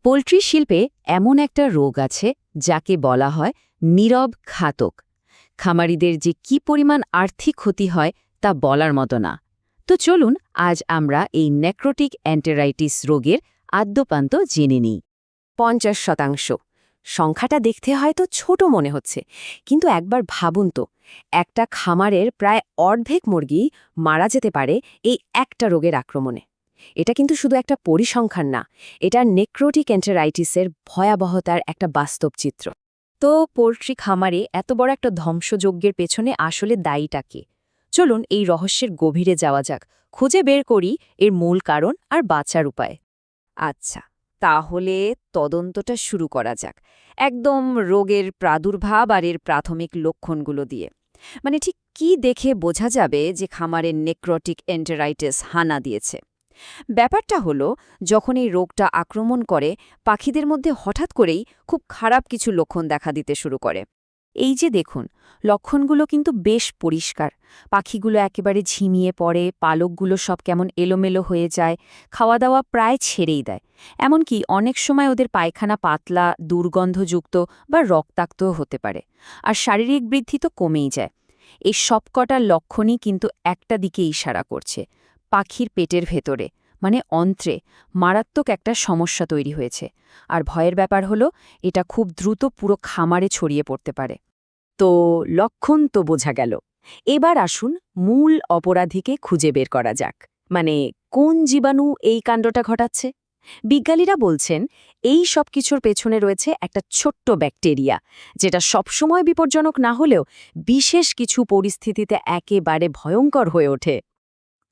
Poultry শিল্পে এমন একটা রোগ আছে যাকে বলা হয় নীরব ঘাতক। খামারিদের যে কি পরিমাণ আর্থিক ক্ষতি হয় তা বলার মতো না। তো চলুন আজ আমরা এই নেক্রোটিক এন্টেরাইটিস রোগের আদ্যোপান্ত জেনে নিই। 50%। সংখ্যাটা দেখতে হয়তো ছোট মনে হচ্ছে, কিন্তু একবার ভাবুন তো, একটা খামারের প্রায় অর্ধেক মুরগি মারা যেতে পারে এই একটা রোগের আক্রমণে। এটা কিন্তু শুধু একটা পরিসংখ্যান না, এটা নেক্রোটিক এন্টেরাইটিসের ভয়াবহতার একটা বাস্তব চিত্র। তো পোল্ট্রি খামারে এত বড় একটা ধ্বংসযজ্ঞের পেছনে আসলে দায়ীটা কে? চলুন এই রহস্যের গভীরে যাওয়া যাক, খুঁজে বের করি এর মূল কারণ আর বাঁচার উপায়। আচ্ছা, তাহলে তদন্তটা শুরু করা যাক একদম রোগের প্রাদুর্ভাব আর এর প্রাথমিক লক্ষণগুলো দিয়ে। মানে ঠিক কি দেখে বোঝা যাবে যে খামারের নেক্রোটিক এন্টেরাইটিস হানা দিয়েছে? ব্যাপারটা হলো, যখন এই রোগটা আক্রমণ করে, পাখিদের মধ্যে হঠাৎ করেই খুব খারাপ কিছু লক্ষণ দেখা দিতে শুরু করে। এই যে দেখুন, লক্ষণগুলো কিন্তু বেশ পরিষ্কার। পাখিগুলো একেবারে ঝিমিয়ে পড়ে, পালকগুলো সব কেমন এলোমেলো হয়ে যায়, খাওয়া দাওয়া প্রায় ছেড়েই দেয়। এমনকি অনেক সময় ওদের পায়খানা পাতলা, দুর্গন্ধযুক্ত বা রক্তাক্তও হতে পারে। আর শারীরিক বৃদ্ধি তো কমেই যায়। এই সবকটা লক্ষণই কিন্তু একটা দিকে ইশারা করছে, পাখির পেটের ভেতরে, মানে অন্ত্রে মারাত্মক একটা সমস্যা তৈরি হয়েছে। আর ভয়ের ব্যাপার হলো, এটা খুব দ্রুত পুরো খামারে ছড়িয়ে পড়তে পারে। তো লক্ষণ তো বোঝা গেল, এবার আসুন মূল অপরাধীকে খুঁজে বের করা যাক। মানে কোন জীবাণু এই কাণ্ডটা ঘটাচ্ছে? বিজ্ঞানীরা বলছেন এই সব কিছুর পেছনে রয়েছে একটা ছোট্ট ব্যাকটেরিয়া, যেটা সবসময় বিপজ্জনক না হলেও বিশেষ কিছু পরিস্থিতিতে একেবারে ভয়ঙ্কর হয়ে ওঠে।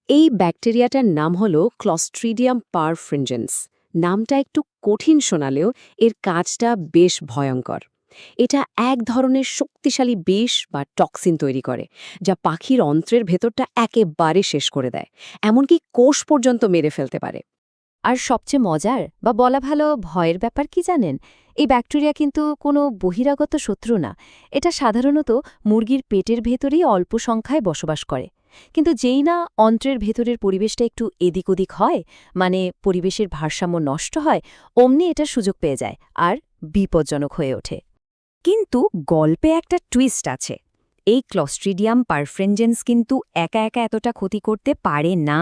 এই ব্যাকটেরিয়াটার নাম হল ক্লস্ট্রিডিয়াম পারফ্রিনজেন্স। নামটা একটু কঠিন শোনালেও এর কাজটা বেশ ভয়ঙ্কর। এটা এক ধরনের শক্তিশালী বিষ বা টক্সিন তৈরি করে, যা পাখির অন্ত্রের ভেতরটা একেবারে শেষ করে দেয়, এমনকি কোষ পর্যন্ত মেরে ফেলতে পারে। আর সবচেয়ে মজার বা বলা ভালো ভয়ের ব্যাপার কি জানেন? এই ব্যাকটেরিয়া কিন্তু কোনো বহিরাগত শত্রু না। এটা সাধারণত মুরগির পেটের ভেতরেই অল্প সংখ্যায় বসবাস করে। কিন্তু যেই না অন্ত্রের ভেতরের পরিবেশটা একটু এদিক ওদিক হয়, মানে পরিবেশের ভারসাম্য নষ্ট হয়, অমনি এটা সুযোগ পেয়ে যায় আর বিপজ্জনক হয়ে ওঠে। কিন্তু গল্পে একটা টুইস্ট আছে। এই ক্লস্ট্রিডিয়াম পারফ্রেঞ্জেন্স কিন্তু একা একা এতটা ক্ষতি করতে পারে না।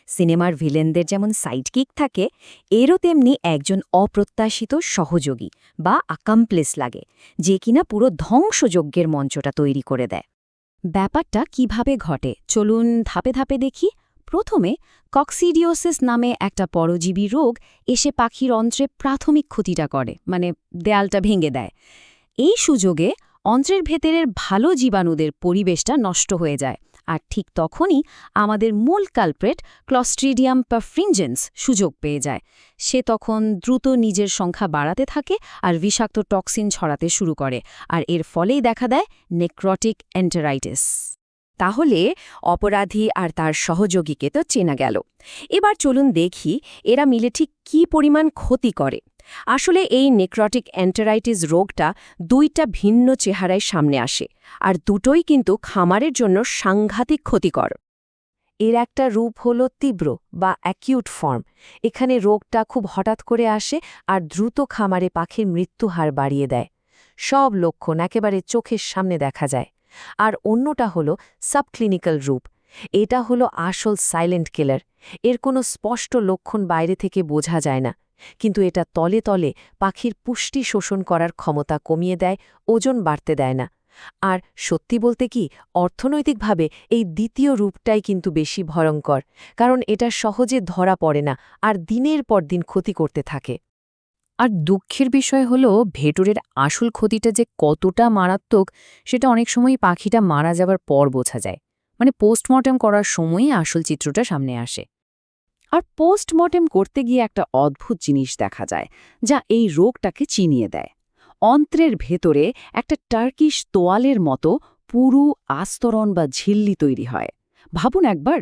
সিনেমার ভিলেনদের যেমন সাইডকিক থাকে, এরও তেমনি একজন অপ্রত্যাশিত সহযোগী বা আকামপ্লেস লাগে, যে কিনা পুরো ধ্বংসযজ্ঞের মঞ্চটা তৈরি করে দেয়। ব্যাপারটা কিভাবে ঘটে চলুন ধাপে ধাপে দেখি। প্রথমে কক্সিডিওসিস নামে একটা পরজীবী রোগ এসে পাখির অন্ত্রে প্রাথমিক ক্ষতিটা করে, মানে দেয়ালটা ভেঙে দেয়। এই সুযোগে অন্ত্রের ভেতরের ভালো জীবাণুদের পরিবেশটা নষ্ট হয়ে যায়। আর ঠিক তখনই আমাদের মূল কালপ্রেট ক্লস্ট্রিডিয়াম পারফ্রিনজেন্স সুযোগ পেয়ে যায়। সে তখন দ্রুত নিজের সংখ্যা বাড়াতে থাকে আর বিষাক্ত টক্সিন ছড়াতে শুরু করে, আর এর ফলেই দেখা দেয় নেক্রোটিক এন্টেরাইটিস। তাহলে অপরাধী আর তার সহযোগীকে তো চেনা গেল। এবার চলুন দেখি এরা মিলে ঠিক কী পরিমাণ ক্ষতি করে। আসলে এই নেক্রোটিক এন্টেরাইটিস রোগটা দুইটা ভিন্ন চেহারায় সামনে আসে, আর দুটোই কিন্তু খামারের জন্য সাংঘাতিক ক্ষতিকর। এর একটা রূপ হলো তীব্র বা অ্যাকিউট ফর্ম। এখানে রোগটা খুব হঠাৎ করে আসে আর দ্রুত খামারে পাখির মৃত্যুহার বাড়িয়ে দেয়। সব লক্ষণ একেবারে চোখের সামনে দেখা যায়। আর অন্যটা হলো সাবক্লিনিক্যাল রূপ। এটা হলো আসল সাইলেন্ট কিলার। এর কোনো স্পষ্ট লক্ষণ বাইরে থেকে বোঝা যায় না, কিন্তু এটা তলে তলে পাখির পুষ্টি শোষণ করার ক্ষমতা কমিয়ে দেয়, ওজন বাড়তে দেয় না। আর সত্যি বলতে কি, অর্থনৈতিকভাবে এই দ্বিতীয় রূপটাই কিন্তু বেশি ভয়ঙ্কর, কারণ এটা সহজে ধরা পড়ে না আর দিনের পর দিন ক্ষতি করতে থাকে। আর দুঃখের বিষয় হলো, ভেতরের আসল ক্ষতিটা যে কতটা মারাত্মক সেটা অনেক সময় পাখিটা মারা যাবার পর বোঝা যায়। মানে পোস্টমর্টেম করার সময়ই আসল চিত্রটা সামনে আসে। আর পোস্টমর্টেম করতে গিয়ে একটা অদ্ভুত জিনিস দেখা যায়, যা এই রোগটাকে চিনিয়ে দেয়। অন্ত্রের ভেতরে একটা টার্কিশ তোয়ালের মতো পুরু আস্তরণ বা ঝিল্লি তৈরি হয়। ভাবুন একবার,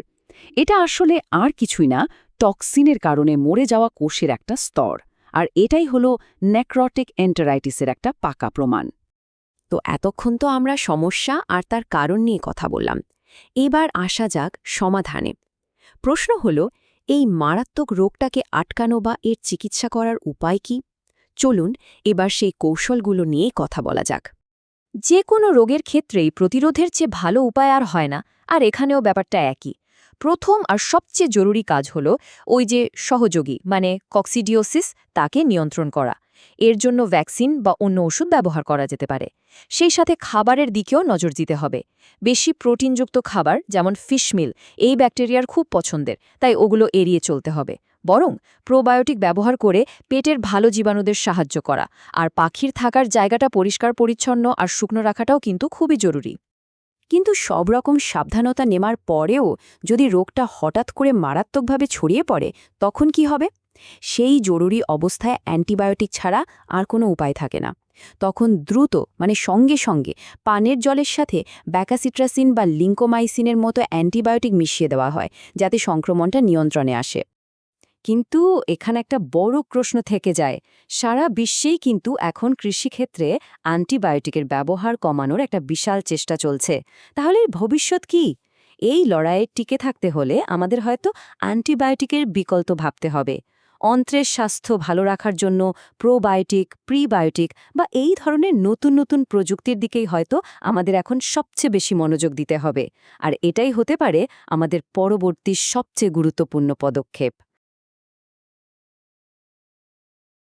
এটা আসলে আর কিছুই না, টক্সিনের কারণে মরে যাওয়া কোষের একটা স্তর। আর এটাই হলো নেক্রোটিক এন্টেরাইটিসের একটা পাকা প্রমাণ। তো এতক্ষণ তো আমরা সমস্যা আর তার কারণ নিয়ে কথা বললাম। এবার আসা যাক সমাধানে। প্রশ্ন হলো, এই মারাত্মক রোগটাকে আটকানো বা এর চিকিৎসা করার উপায় কি? চলুন এবার সেই কৌশলগুলো নিয়ে কথা বলা যাক। যে কোনো রোগের ক্ষেত্রেই প্রতিরোধের চেয়ে ভালো উপায় আর হয় না, আর এখানেও ব্যাপারটা একই। প্রথম আর সবচেয়ে জরুরি কাজ হলো ওই যে সহযোগী মানে কক্সিডিওসিস তাকে নিয়ন্ত্রণ করা। এর জন্য ভ্যাকসিন বা অন্য ওষুধ ব্যবহার করা যেতে পারে। সেই সাথে খাবারের দিকেও নজর দিতে হবে। বেশি প্রোটিনযুক্ত খাবার যেমন ফিশ মিল এই ব্যাকটেরিয়ার খুব পছন্দের, তাই ওগুলো এড়িয়ে চলতে হবে। বরং প্রোবায়োটিক ব্যবহার করে পেটের ভালো জীবাণুদের সাহায্য করা আর পাখির থাকার জায়গাটা পরিষ্কার পরিচ্ছন্ন আর শুকনো রাখাটাও কিন্তু খুবই জরুরি। কিন্তু সব রকম সাবধানতা নেমার পরেও যদি রোগটা হঠাৎ করে মারাত্মকভাবে ছড়িয়ে পড়ে, তখন কি হবে? সেই জরুরি অবস্থায় অ্যান্টিবায়োটিক ছাড়া আর কোনো উপায় থাকে না। তখন দ্রুত সঙ্গে সঙ্গে পানের জলের সাথে ব্যাকাসিট্রাসিন বা লিঙ্কোমাইসিনের মতো অ্যান্টিবায়োটিক মিশিয়ে দেওয়া হয়, যাতে সংক্রমণটা নিয়ন্ত্রণে আসে। কিন্তু এখানে একটা বড় প্রশ্ন থেকে যায়। সারা বিশ্বেই কিন্তু এখন কৃষিক্ষেত্রে অ্যান্টিবায়োটিকের ব্যবহার কমানোর একটা বিশাল চেষ্টা চলছে। তাহলে এর ভবিষ্যৎ কি? এই লড়াইয়ে টিকে থাকতে হলে আমাদের হয়তো অ্যান্টিবায়োটিকের বিকল্প ভাবতে হবে। অন্ত্রের স্বাস্থ্য ভালো রাখার জন্য প্রোবায়োটিক, প্রিবায়োটিক বা এই ধরনের নতুন নতুন প্রযুক্তির দিকেই হয়তো আমাদের এখন সবচেয়ে বেশি মনোযোগ দিতে হবে। আর এটাই হতে পারে আমাদের পরবর্তী সবচেয়ে গুরুত্বপূর্ণ পদক্ষেপ।